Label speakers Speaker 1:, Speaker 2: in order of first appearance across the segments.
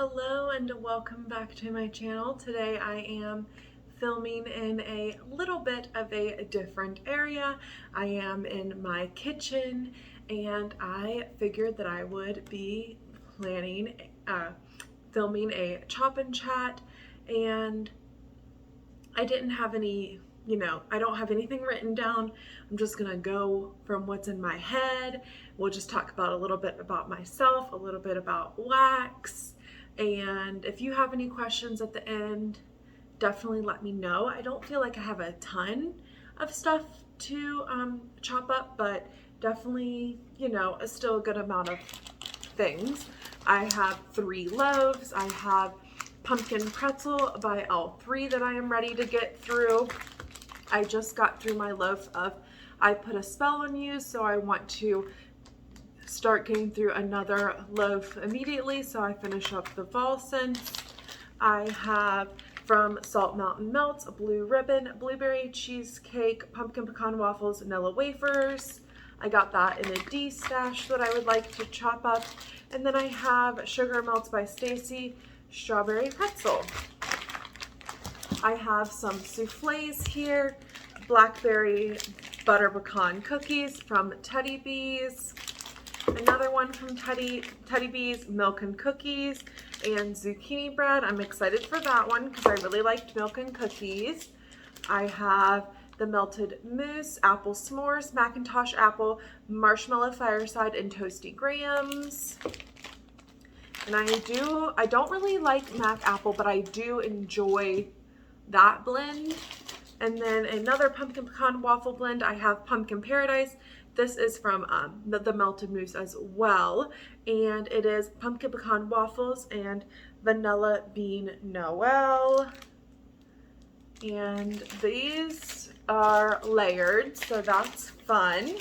Speaker 1: Hello and welcome back to my channel. Today I am filming in a little bit of a different area. I am in my kitchen and I figured that I would be filming a chop and chat, and I didn't have any, I don't have anything written down. I'm just gonna go from what's in my head. We'll just talk about a little bit about myself, a little bit about wax. And if you have any questions at the end, definitely let me know. I don't feel like I have a ton of stuff to chop up, but definitely, still a good amount of things. I have 3 loaves. I have pumpkin pretzel by L3 that I am ready to get through. I just got through my loaf of I Put a Spell on You, so I want to start getting through another loaf immediately, so I finish up the fall scents. I have from Salt Mountain Melts a Blue Ribbon, blueberry cheesecake, pumpkin pecan waffles, vanilla wafers. I got that in a D stash that I would like to chop up. And then I have Sugar Melts by Stacy, strawberry pretzel. I have some souffles here, blackberry butter pecan cookies from Teddy Bees. Another one from Teddy Bees, milk and cookies, and zucchini bread. I'm excited for that one because I really liked milk and cookies. I have the melted mousse, apple s'mores, Macintosh apple, marshmallow fireside, and toasty grahams. And I don't really like mac apple, but I do enjoy that blend. And then another pumpkin pecan waffle blend. I have pumpkin paradise. This is from the melted mousse as well, and it is pumpkin pecan waffles and vanilla bean Noel. And these are layered, so that's fun.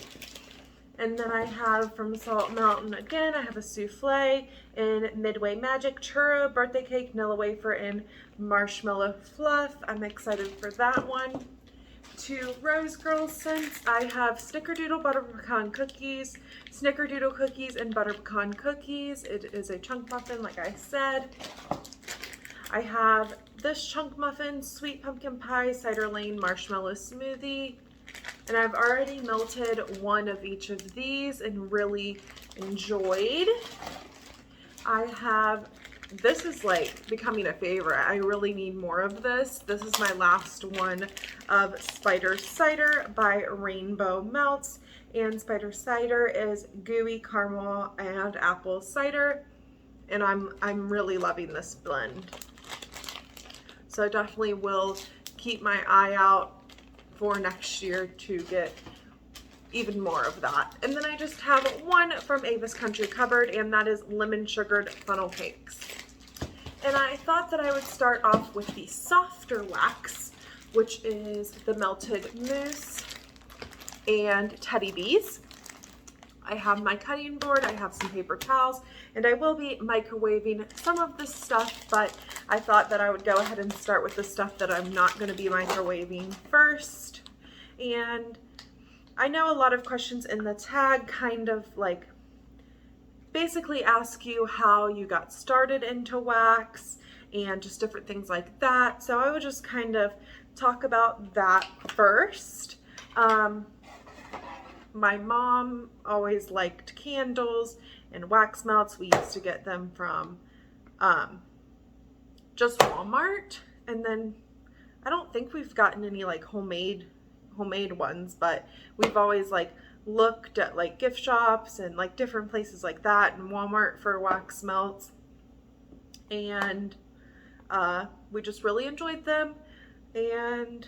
Speaker 1: And then I have from Salt Mountain again, I have a souffle in Midway Magic, churro, birthday cake, vanilla wafer, and marshmallow fluff. I'm excited for that one. 2 Rose Girl scents. I have Snickerdoodle butter pecan cookies, Snickerdoodle cookies, and butter pecan cookies. It is a chunk muffin, like I said. I have this chunk muffin, sweet pumpkin pie, cider lane marshmallow smoothie. And I've already melted one of each of these and really enjoyed. I have, this is like becoming a favorite. I really need more of this. This is my last one of Spider Cider by Rainbow Melts. And Spider Cider is gooey caramel and apple cider. And I'm really loving this blend. So I definitely will keep my eye out for next year to get even more of that. And then I just have one from Ava's Country Cupboard, and that is lemon sugared funnel cakes. And I thought that I would start off with the softer wax, which is the melted mousse and Teddy Bees. I have my cutting board, I have some paper towels, and I will be microwaving some of this stuff, but I thought that I would go ahead and start with the stuff that I'm not going to be microwaving first. And I know a lot of questions in the tag kind of like basically ask you how you got started into wax and just different things like that. So I would just kind of talk about that first. My mom always liked candles and wax melts. We used to get them from just Walmart, and then I don't think we've gotten any like homemade ones, but we've always like looked at like gift shops and like different places like that and Walmart for wax melts, and we just really enjoyed them. And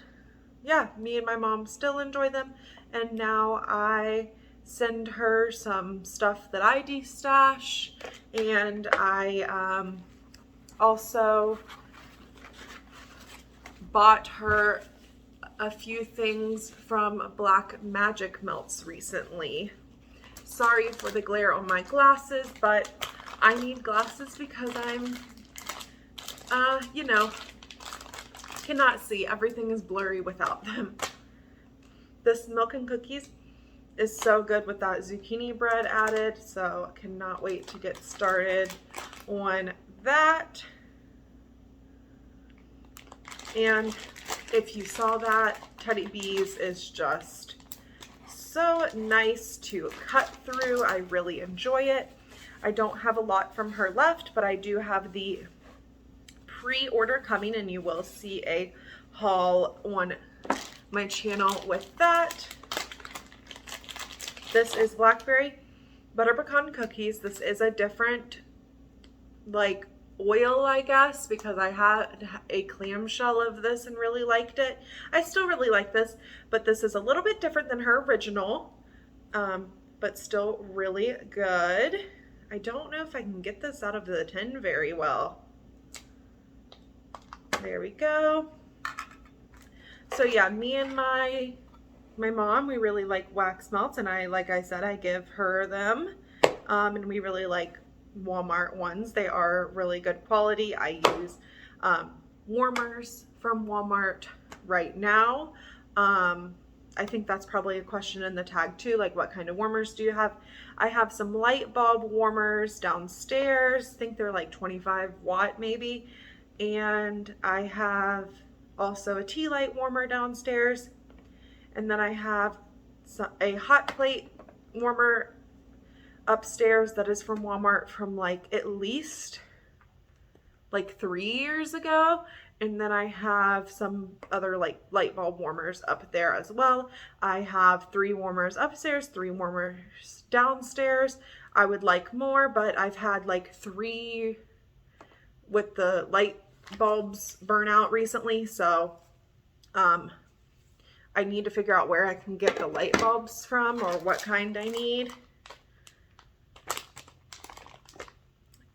Speaker 1: yeah, me and my mom still enjoy them, and now I send her some stuff that I de-stash, and I also bought her a few things from Black Magic Melts recently. Sorry for the glare on my glasses, but I need glasses because I'm, cannot see. Everything is blurry without them. This milk and cookies is so good with that zucchini bread added, so I cannot wait to get started on that. And if you saw that, Teddy Bees is just so nice to cut through. I really enjoy it. I don't have a lot from her left, but I do have the pre-order coming, and you will see a haul on my channel with that. This is blackberry butter pecan cookies. This is a different like oil, I guess, because I had a clamshell of this and really liked it. I still really like this, but this is a little bit different than her original, but still really good. I don't know if I can get this out of the tin very well. There we go. So yeah, me and my mom, we really like wax melts, and like I said, I give her them, and we really like Walmart ones. They are really good quality. I use warmers from Walmart right now. I think that's probably a question in the tag too, like what kind of warmers do you have? I have some light bulb warmers downstairs. I think they're like 25 watt maybe. And I have also a tea light warmer downstairs. And then I have a hot plate warmer upstairs that is from Walmart from like at least like 3 years ago. And then I have some other like light bulb warmers up there as well. I have 3 warmers upstairs, 3 warmers downstairs. I would like more, but I've had like 3 with the light bulbs burn out recently. So I need to figure out where I can get the light bulbs from or what kind I need.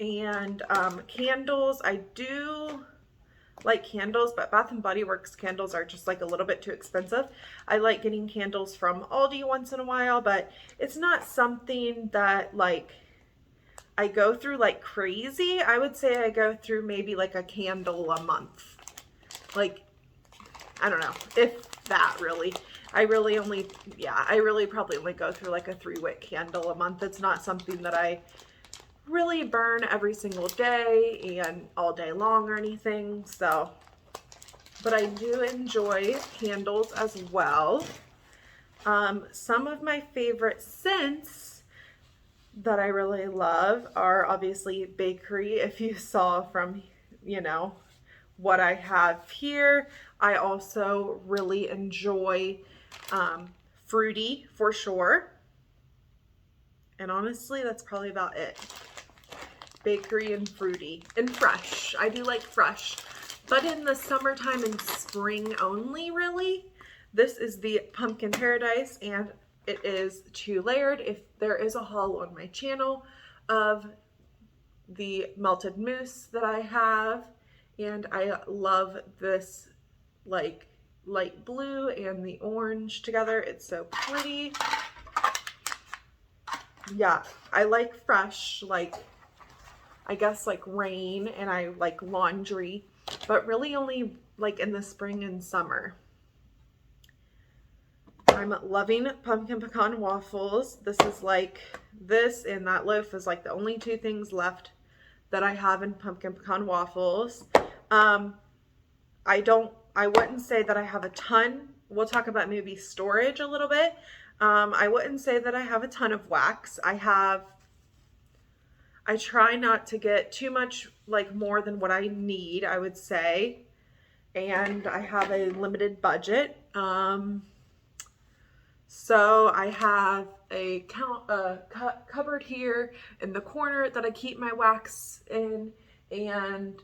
Speaker 1: And candles, I do like candles, but Bath and Body Works candles are just like a little bit too expensive. I like getting candles from Aldi once in a while, but it's not something that like I go through like crazy. I would say I go through maybe like a candle a month. Like, I don't know, if that really. I really probably only go through like a 3-wick candle a month. It's not something that I really burn every single day and all day long or anything. So, but I do enjoy candles as well. Some of my favorite scents that I really love are obviously bakery. If you saw from, you know, what I have here, I also really enjoy fruity for sure. And honestly, that's probably about it. Bakery and fruity and fresh. I do like fresh, but in the summertime and spring only, really. This is the Pumpkin Paradise, and it is 2-layered. If there is a haul on my channel of the melted mousse that I have, and I love this like light blue and the orange together. It's so pretty. Yeah, I like fresh, like I guess like rain, and I like laundry, but really only like in the spring and summer. I'm loving pumpkin pecan waffles. This is like, this and that loaf is like the only 2 things left that I have in pumpkin pecan waffles. I wouldn't say that I have a ton. We'll talk about maybe storage a little bit. I wouldn't say that I have a ton of wax. I try not to get too much, like more than what I need, I would say. And I have a limited budget. So I have a cupboard here in the corner that I keep my wax in, and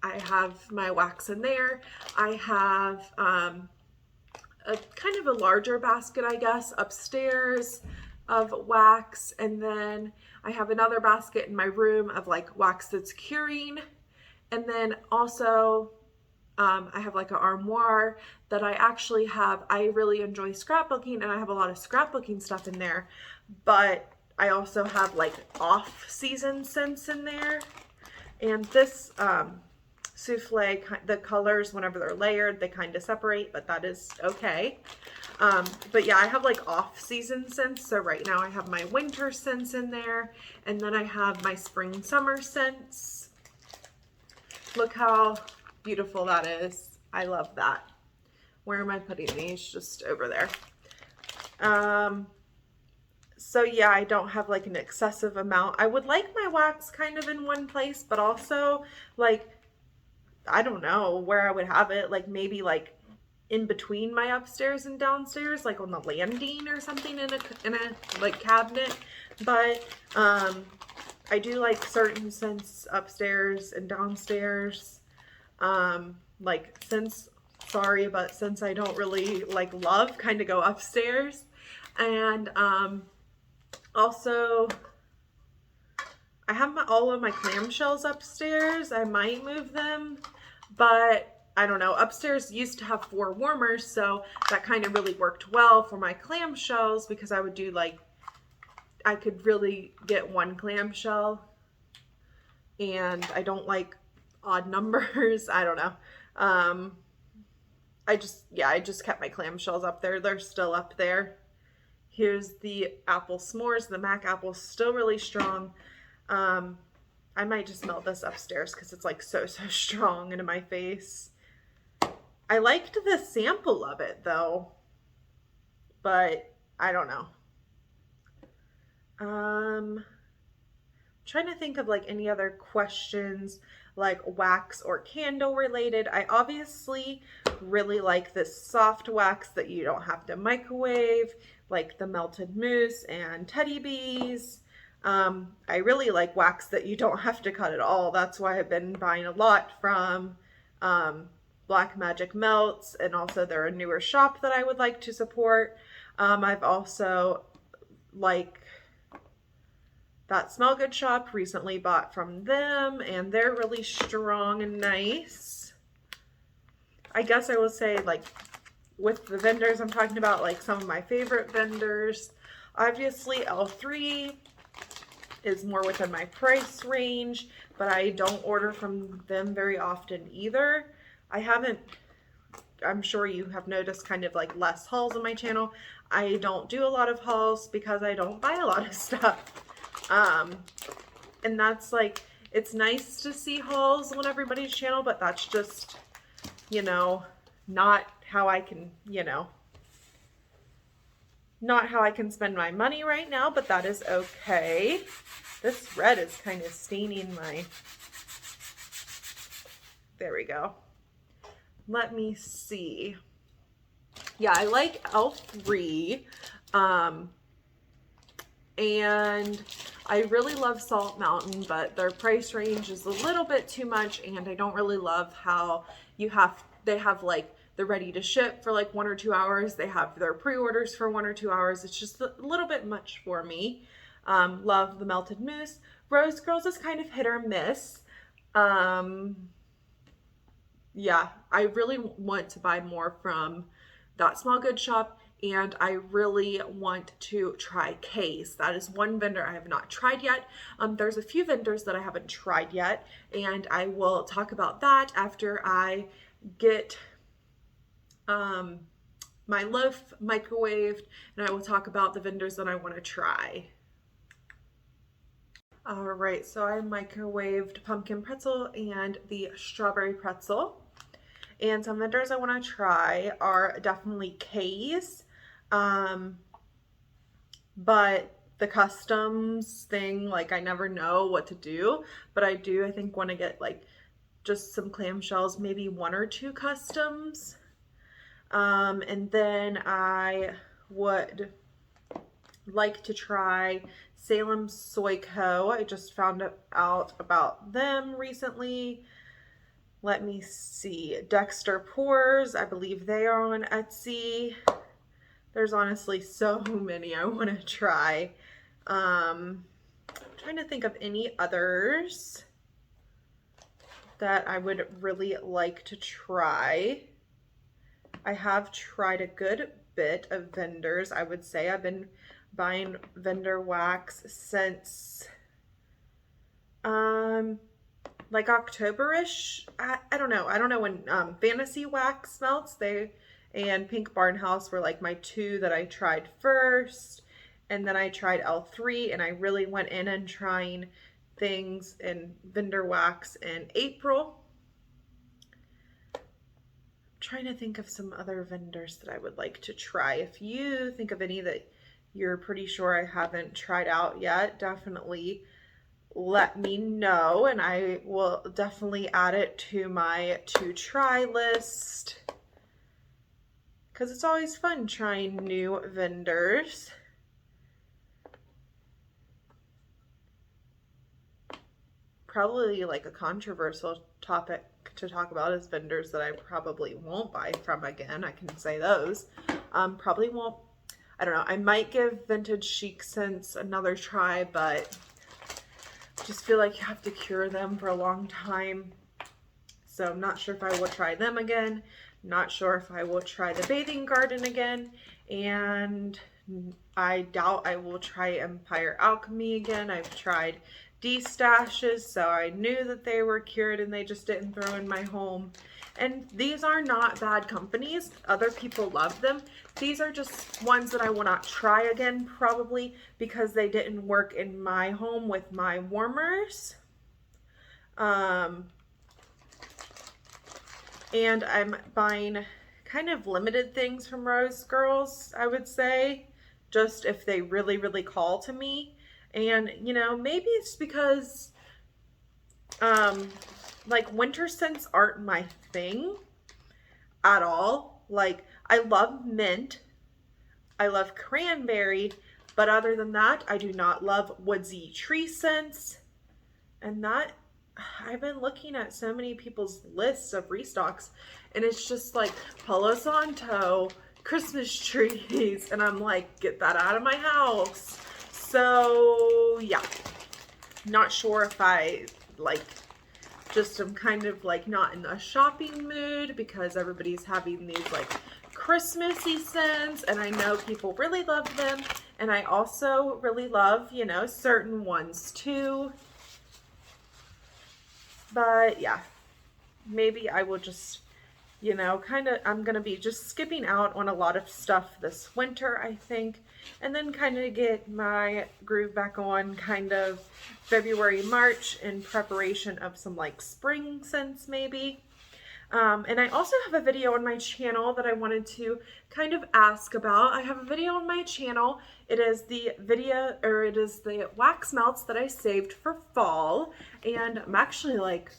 Speaker 1: I have my wax in there. I have a kind of a larger basket, I guess, upstairs of wax, and then I have another basket in my room of like wax that's curing, and then also I have like an armoire that I actually have. I really enjoy scrapbooking, and I have a lot of scrapbooking stuff in there, but I also have like off-season scents in there. And this souffle, the colors, whenever they're layered, they kind of separate, but that is okay. But yeah, I have like off-season scents. So right now I have my winter scents in there, and then I have my spring summer scents. Look how beautiful that is. I love that. Where am I putting these? Just over there. So yeah, I don't have like an excessive amount. I would like my wax kind of in one place, but also like, I don't know where I would have it. Like maybe like in between my upstairs and downstairs, like on the landing or something in a like cabinet. But I do like certain scents upstairs and downstairs. Like scents, sorry, but since I don't really like love, kind of go upstairs. And also I have all of my clamshells upstairs. I might move them, but I don't know. Upstairs used to have 4 warmers, so that kind of really worked well for my clamshells because I would do like, I could really get 1 clamshell, and I don't like odd numbers. I don't know. I just kept my clamshells up there. They're still up there. Here's the apple s'mores. The Mac apple's still really strong. I might just melt this upstairs because it's like so strong into my face. I liked the sample of it though, but I don't know. Trying to think of like any other questions like wax or candle related. I obviously really like this soft wax that you don't have to microwave, like the melted mousse and teddy bees. I really like wax that you don't have to cut at all. That's why I've been buying a lot from Black Magic Melts, and also they're a newer shop that I would like to support. I've also like that Smell Good shop, recently bought from them, and they're really strong and nice. I guess I will say, like, with the vendors I'm talking about, like some of my favorite vendors, obviously L3 is more within my price range, but I don't order from them very often either. I'm sure you have noticed kind of like less hauls on my channel. I don't do a lot of hauls because I don't buy a lot of stuff. And that's like, it's nice to see hauls on everybody's channel, but that's just, you know, not how I can, not how I can spend my money right now, but that is okay. This red is kind of staining my, there we go. Let me see. Yeah, I like L3. And I really love Salt Mountain, but their price range is a little bit too much, and I don't really love how they have like the ready to ship for like 1 or 2 hours. They have their pre-orders for 1 or 2 hours. It's just a little bit much for me. Love the melted mousse. Rose Girls is kind of hit or miss. Yeah, I really want to buy more from that Small Good shop, and I really want to try K's. That is one vendor I have not tried yet. There's a few vendors that I haven't tried yet, and I will talk about that after I get my loaf microwaved, and I will talk about the vendors that I want to try. All right, so I microwaved pumpkin pretzel and the strawberry pretzel. And some vendors I want to try are definitely K's, but the customs thing, like I never know what to do, but I think want to get like just some clamshells, maybe 1 or 2 customs. And then I would like to try Salem Soy Co. I just found out about them recently. Let me see. Dexter Pours, I believe they are on Etsy. There's honestly so many I want to try. I'm trying to think of any others that I would really like to try. I have tried a good bit of vendors. I would say I've been buying vendor wax since like October-ish. I don't know when Fantasy Wax Melts, and Pink Barn House were like my two that I tried first. And then I tried L3, and I really went in and trying things in vendor wax in April. I'm trying to think of some other vendors that I would like to try. If you think of any that you're pretty sure I haven't tried out yet, definitely let me know, and I will definitely add it to my to try list, because it's always fun trying new vendors. Probably like a controversial topic to talk about is vendors that I probably won't buy from again. I can say those. Probably won't. I don't know. I might give Vintage Chic Scents another try, but just feel like you have to cure them for a long time. So I'm not sure if I will try them again. Not sure if I will try the Bathing Garden again. And I doubt I will try Empire Alchemy again. I've tried D-Stashes, so I knew that they were cured and they just didn't throw in my home. And these are not bad companies. Other people love them. These are just ones that I will not try again, probably because they didn't work in my home with my warmers. And I'm buying kind of limited things from Rose Girls, I would say, just if they really, really call to me. And, you know, maybe it's because, like, winter scents aren't my thing at all. Like, I love mint, I love cranberry, but other than that, I do not love woodsy tree scents. And that, I've been looking at so many people's lists of restocks, and it's just like Palo Santo, Christmas trees, and I'm like, get that out of my house. So yeah, not sure if I like, just am kind of like not in a shopping mood because everybody's having these like Christmassy scents, and I know people really love them, and I also really love, you know, certain ones too. But yeah, maybe I will just, you know, kind of, I'm going to be just skipping out on a lot of stuff this winter, I think, and then kind of get my groove back on kind of February, March in preparation of some like spring scents maybe. And I also have a video on my channel that I wanted to kind of ask about. I have a video on my channel. It is the video, or it is the wax melts that I saved for fall. And I'm actually like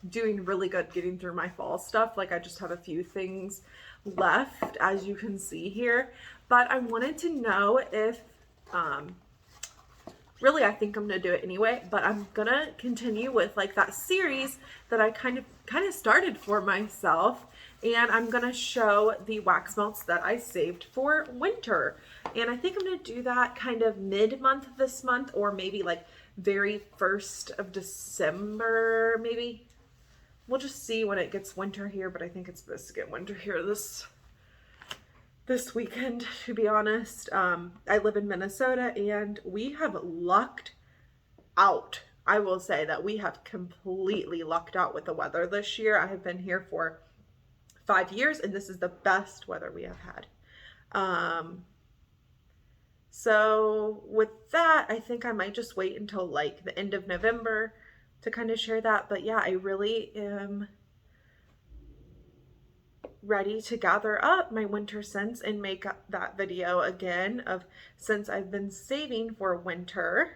Speaker 1: doing really good getting through my fall stuff. Like I just have a few things left, as you can see here. But I wanted to know if, really, I think I'm gonna do it anyway, but I'm gonna continue with like that series that I kind of started for myself, and I'm gonna show the wax melts that I saved for winter. And I think I'm gonna do that kind of mid-month this month, or maybe like very 1st of December, maybe. We'll just see when it gets winter here, but I think it's supposed to get winter here this weekend, to be honest. I live in Minnesota, and we have lucked out. I will say that we have completely lucked out with the weather this year. I have been here for 5 years, and this is the best weather we have had. So with that, I think I might just wait until like the end of November to kind of share that. But yeah, I really am ready to gather up my winter scents and make up that video again of scents I've been saving for winter.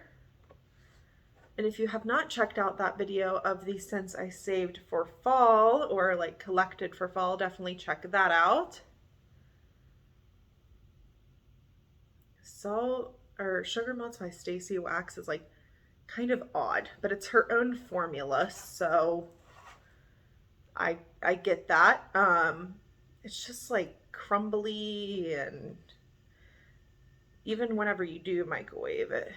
Speaker 1: And if you have not checked out that video of the scents I saved for fall, or like collected for fall, definitely check that out. Sugar Melts by Stacy Wax is like kind of odd, but it's her own formula, so I get that. It's just like crumbly, and even whenever you do microwave it.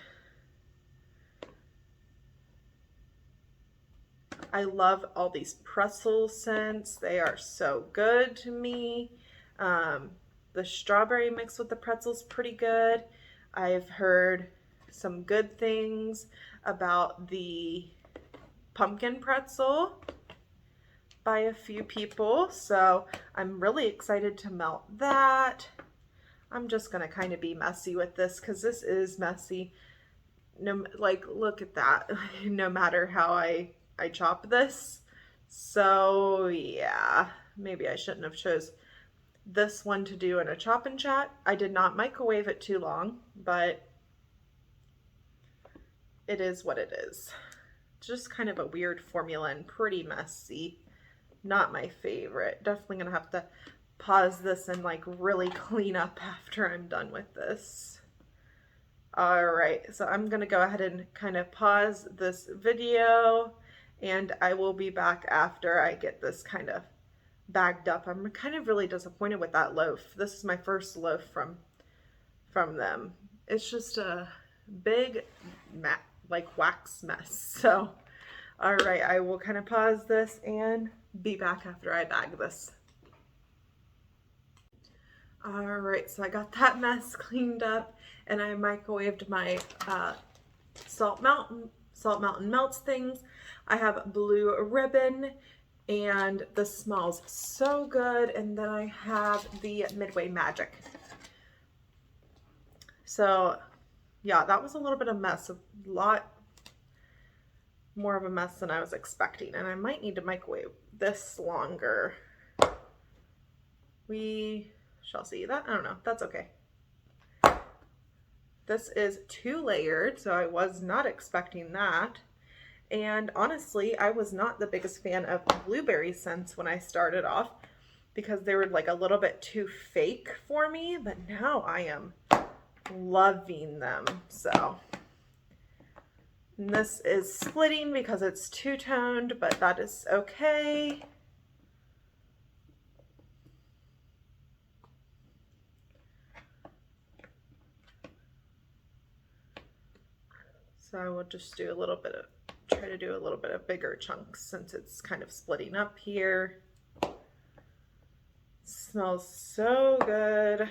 Speaker 1: I love all these pretzel scents. They are so good to me. The strawberry mix with the pretzel's pretty good. I've heard some good things about the pumpkin pretzel by a few people, so I'm really excited to melt that. I'm just gonna kind of be messy with this because this is messy. No, like, look at that. No matter how I chop this. So yeah, maybe I shouldn't have chose this one to do in a chop and chat. I did not microwave it too long, but it is what it is. Just kind of a weird formula and pretty messy. Not my favorite. Definitely gonna have to pause this and like really clean up after I'm done with this. All right, so I'm gonna go ahead and kind of pause this video, and I will be back after I get this kind of bagged up. I'm kind of really disappointed with that loaf. This is my first loaf from them. It's just a big like wax mess. So all right, I will kind of pause this and be back after I bag this. All right, so I got that mess cleaned up, and I microwaved my Salt Mountain Melts things. I have Blue Ribbon, and this smells so good. And then I have the Midway Magic. So yeah, that was a little bit of a mess, a lot more of a mess than I was expecting, and I might need to microwave this longer. We shall see. That, I don't know, that's okay. This is 2-layered, so I was not expecting that. And honestly, I was not the biggest fan of blueberry scents when I started off because they were like a little bit too fake for me, but now I am loving them. So, and this is splitting because it's two-toned, but that is okay. So I will just do a little bit of, try to do a little bit of bigger chunks since it's kind of splitting up here. Smells so good.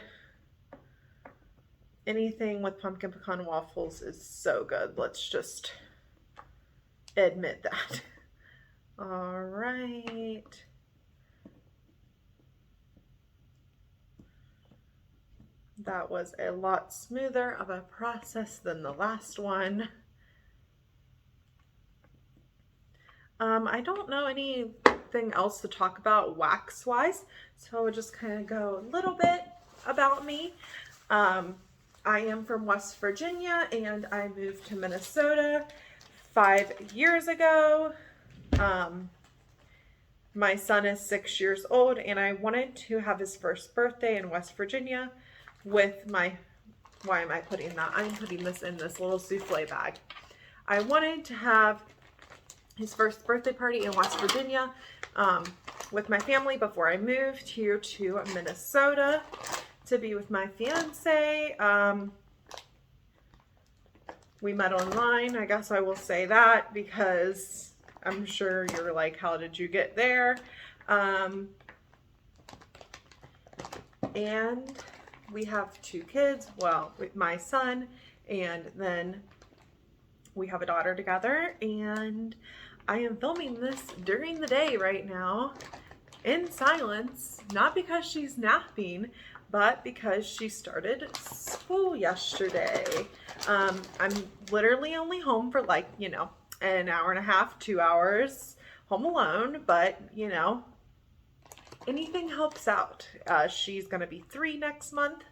Speaker 1: Anything with pumpkin pecan waffles is so good. Let's just admit that. All right. That was a lot smoother of a process than the last one. I don't know anything else to talk about wax-wise, so I'll just kind of go a little bit about me. I am from West Virginia, and I moved to Minnesota 5 years ago. My son is 6 years old, and I wanted to have his first birthday in West Virginia with my, why am I putting that? I'm putting this in this little souffle bag. I wanted to have his first birthday party in West Virginia with my family before I moved here to Minnesota to be with my fiance. We met online, I guess I will say that, because I'm sure you're like, how did you get there? And we have 2 kids, well, with my son, and then we have a daughter together, and I am filming this during the day right now in silence, not because she's napping, but because she started school yesterday. I'm literally only home for like, you know, an hour and a half, 2 hours home alone, but you know, anything helps out. She's gonna be 3 next month,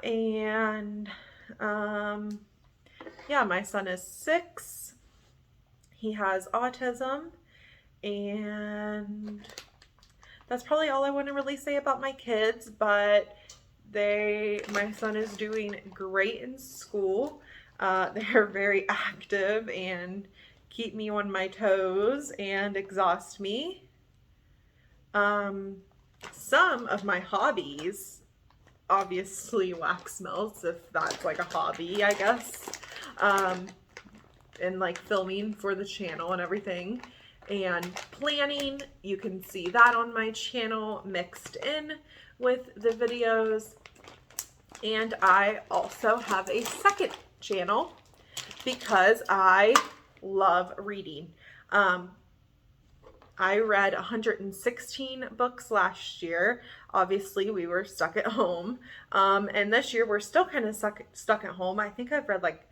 Speaker 1: and yeah, my son is 6. He has autism, and that's probably all I want to really say about my kids, but my son is doing great in school. They're very active and keep me on my toes and exhaust me. Some of my hobbies, obviously wax melts, if that's like a hobby, I guess. And like filming for the channel and everything, and planning, you can see that on my channel mixed in with the videos. And I also have a second channel because I love reading. I read 116 books last year. Obviously, we were stuck at home. And this year we're still kind of stuck at home. I think I've read like,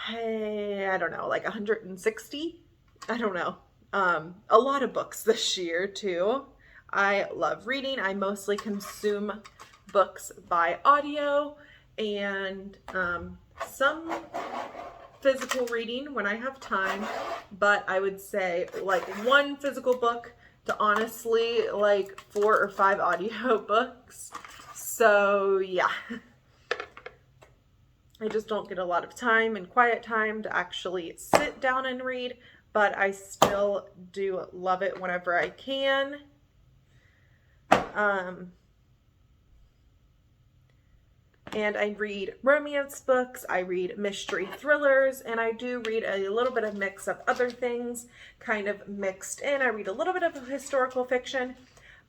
Speaker 1: hey, I don't know, like 160? I don't know. A lot of books this year too. I love reading. I mostly consume books by audio and some physical reading when I have time, but I would say like one physical book to honestly like 4 or 5 audio books. So yeah, I just don't get a lot of time and quiet time to actually sit down and read, but I still do love it whenever I can. And I read romance books, I read mystery thrillers, and I do read a little bit of mix of other things kind of mixed in. I read a little bit of historical fiction,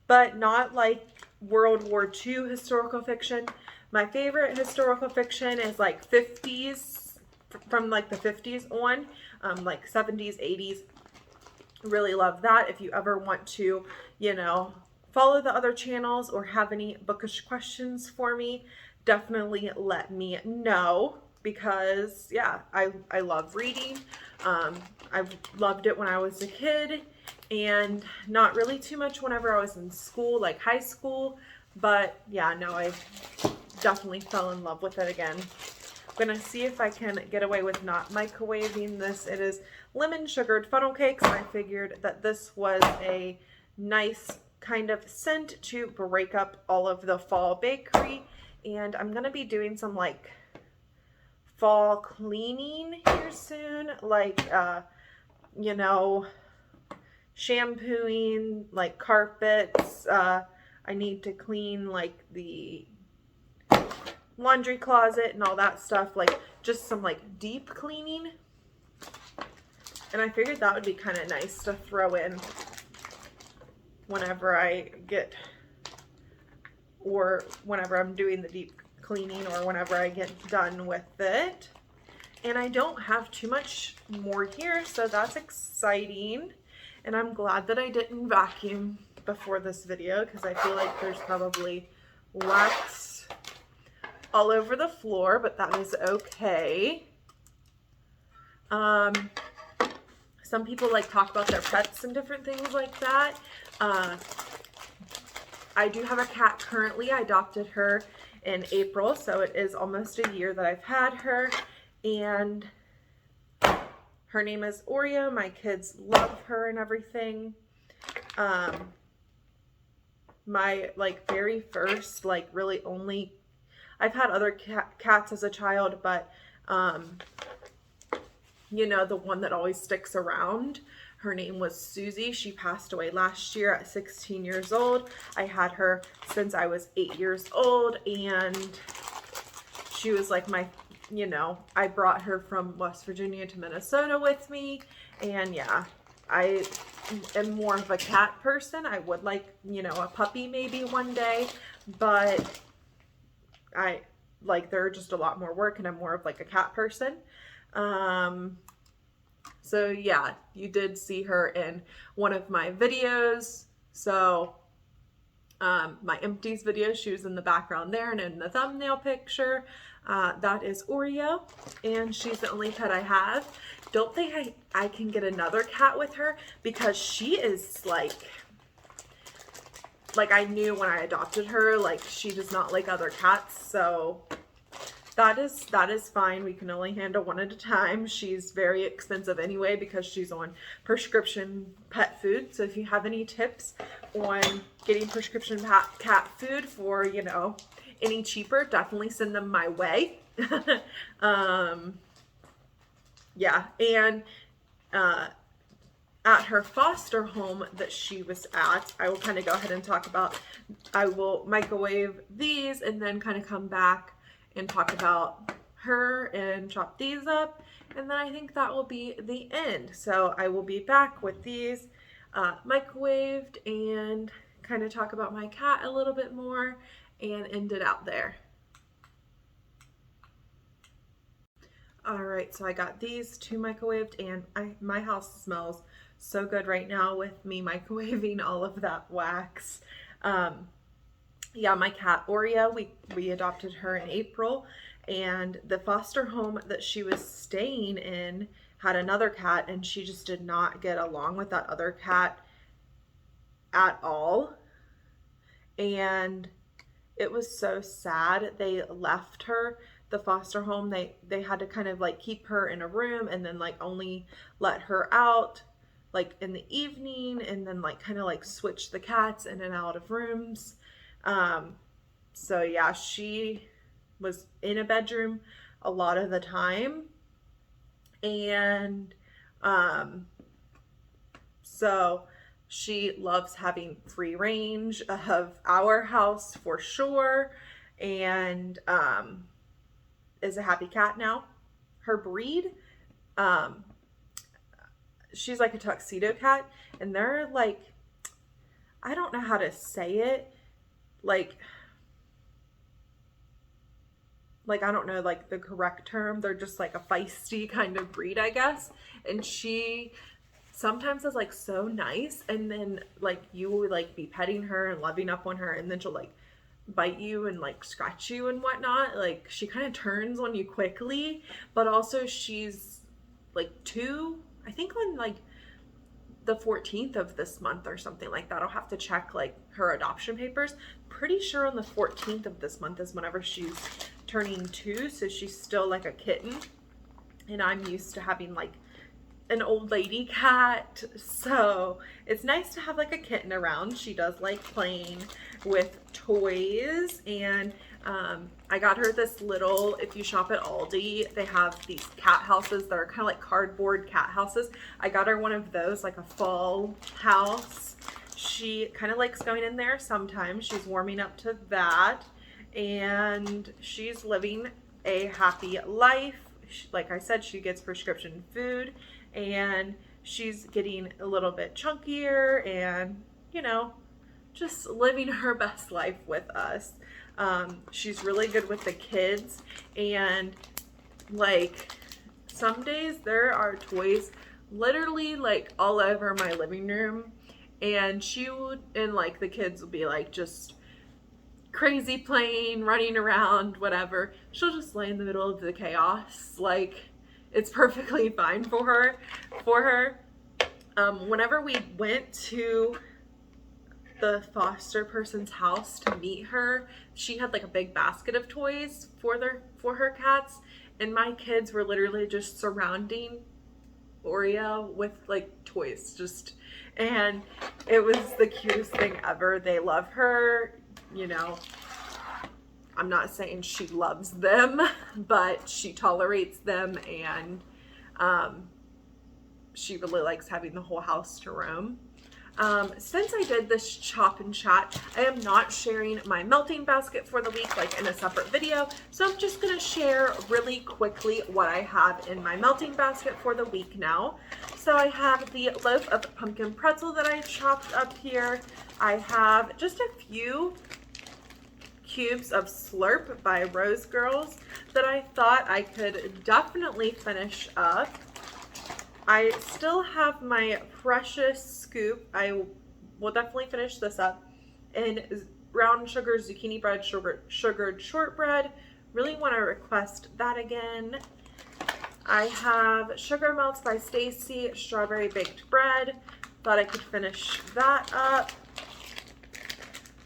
Speaker 1: but not like World War II historical fiction. My favorite historical fiction is like 50s, from like the 50s on, like 70s, 80s. Really love that. If you ever want to, you know, follow the other channels or have any bookish questions for me, definitely let me know, because yeah, I love reading. I've loved it when I was a kid, and not really too much whenever I was in school, like high school, but yeah, no, I definitely fell in love with it again. I'm gonna see if I can get away with not microwaving this. It is lemon sugared funnel cakes, and I figured that this was a nice kind of scent to break up all of the fall bakery. And I'm gonna be doing some like fall cleaning here soon, like you know, shampooing like carpets. I need to clean like the laundry closet and all that stuff, like just some like deep cleaning. And I figured that would be kind of nice to throw in whenever I get, or whenever I'm doing the deep cleaning, or whenever I get done with it. And I don't have too much more here, so that's exciting. And I'm glad that I didn't vacuum before this video, because I feel like there's probably wax all over the floor, but that is okay. Some people like talk about their pets and different things like that. I do have a cat currently. I adopted her in April, so it is almost a year that I've had her, and her name is Oreo. My kids love her and everything. My like very first, like really only, I've had other cats as a child, but you know, the one that always sticks around, her name was Susie. She passed away last year at 16 years old. I had her since I was 8 years old, and she was like my, you know, I brought her from West Virginia to Minnesota with me. And yeah, I am more of a cat person. I would like, you know, a puppy maybe one day, but I like, they're just a lot more work, and I'm more of like a cat person. So yeah, you did see her in one of my videos. So my empties video, she was in the background there, and in the thumbnail picture, that is Oreo, and she's the only pet I have. Don't think I can get another cat with her, because she is like I knew when I adopted her, like she does not like other cats, so that is fine. We can only handle one at a time. She's very expensive anyway, because she's on prescription pet food. So if you have any tips on getting prescription cat food for, you know, any cheaper, definitely send them my way. Yeah, and at her foster home that she was at, I will kind of go ahead and talk about, I will microwave these and then kind of come back and talk about her and chop these up, and then I think that will be the end. So I will be back with these microwaved and kind of talk about my cat a little bit more and end it out there. All right, so I got these 2 microwaved, and my house smells so good right now with me microwaving all of that wax. Um, yeah, my cat Oreo, we adopted her in April, and the foster home that she was staying in had another cat, and she just did not get along with that other cat at all. And it was so sad. They left her, the foster home. They had to kind of like keep her in a room and then like only let her out like in the evening, and then like kind of like switch the cats in and out of rooms. Um, so yeah, she was in a bedroom a lot of the time. And so she loves having free range of our house for sure, and is a happy cat now. Her breed, um, she's like a tuxedo cat, and they're I don't know how to say it, like I don't know like the correct term. They're just like a feisty kind of breed, I guess. And she sometimes is like so nice, and then like you would like be petting her and loving up on her, and then she'll like bite you and like scratch you and whatnot. Like she kind of turns on you quickly, but also she's like 2, I think on like the 14th of this month or something like that. I'll have to check like her adoption papers. Pretty sure on the 14th of this month is whenever she's turning 2, so she's still like a kitten. And I'm used to having like an old lady cat, so it's nice to have like a kitten around. She does like playing with toys, and I got her this little, if you shop at Aldi, they have these cat houses that are kind of like cardboard cat houses. I got her one of those, like a fall house. She kind of likes going in there sometimes. She's warming up to that, and she's living a happy life. Like I said, she gets prescription food, and she's getting a little bit chunkier and, you know, just living her best life with us. She's really good with the kids, and like some days there are toys literally like all over my living room, and like the kids will be like just crazy playing, running around, whatever. She'll just lay in the middle of the chaos. Like it's perfectly fine for her. Whenever we went to the foster person's house to meet her, she had like a big basket of toys for her cats, and my kids were literally just surrounding Oreo with like toys, and it was the cutest thing ever. They love her, you know. I'm not saying she loves them, but she tolerates them, and she really likes having the whole house to roam. Since I did this chop and chat, I am not sharing my melting basket for the week like in a separate video, so I'm just going to share really quickly what I have in my melting basket for the week now. So I have the loaf of pumpkin pretzel that I chopped up here. I have just a few cubes of Slurp by Rose Girls that I thought I could definitely finish up. I still have my precious scoop. I will definitely finish this up. And brown sugar zucchini bread, sugared shortbread. Really want to request that again. I have Sugar Melts by Stacy, strawberry baked bread. Thought I could finish that up.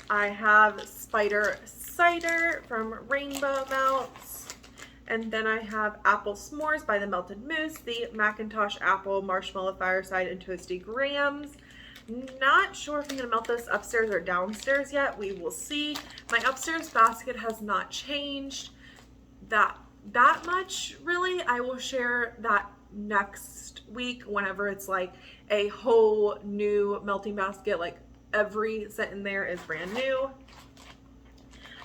Speaker 1: I have Spider Cider from Rainbow Melts. And then I have Apple S'mores by the Melted Moose, the Macintosh Apple Marshmallow Fireside and Toasty Grahams. Not sure if I'm going to melt this upstairs or downstairs yet. We will see. My upstairs basket has not changed that much, really. I will share that next week whenever it's like a whole new melting basket. Like every set in there is brand new.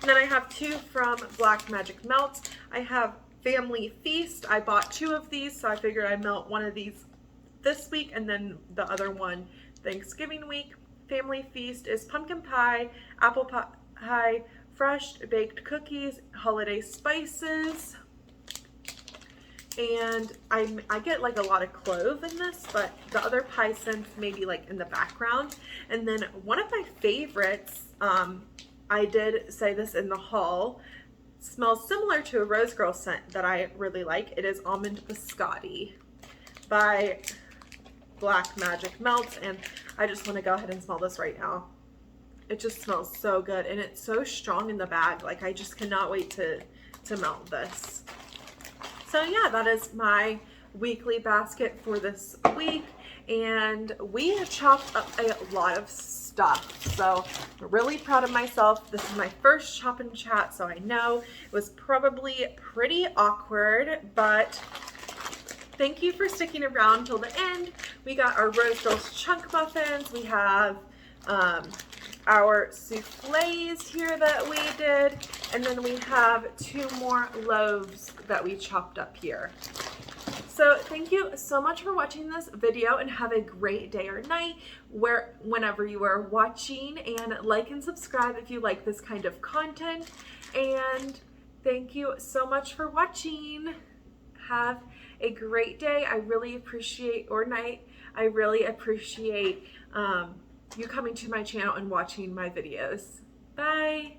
Speaker 1: And then I have 2 from Black Magic Melts. I have Family Feast. I bought 2 of these, so I figured I'd melt one of these this week and then the other one Thanksgiving week. Family Feast is pumpkin pie, apple pie, fresh baked cookies, holiday spices. And I get like a lot of clove in this, but the other pie scents maybe like in the background. And then one of my favorites, I did say this in the haul, smells similar to a Rose Girl scent that I really like. It is Almond Biscotti by Black Magic Melts, and I just want to go ahead and smell this right now. It just smells so good, and it's so strong in the bag. Like, I just cannot wait to melt this. So yeah, that is my weekly basket for this week, and we have chopped up a lot of stuff. So I'm really proud of myself. This is my first shop and chat, so I know it was probably pretty awkward, but thank you for sticking around till the end. We got our Rose Girls chunk muffins. We have our souffles here that we did, and then we have 2 more loaves that we chopped up here. So thank you so much for watching this video, and have a great day or night whenever you are watching, and like and subscribe if you like this kind of content. And thank you so much for watching. Have a great day. I really appreciate, or night. I really appreciate you coming to my channel and watching my videos. Bye.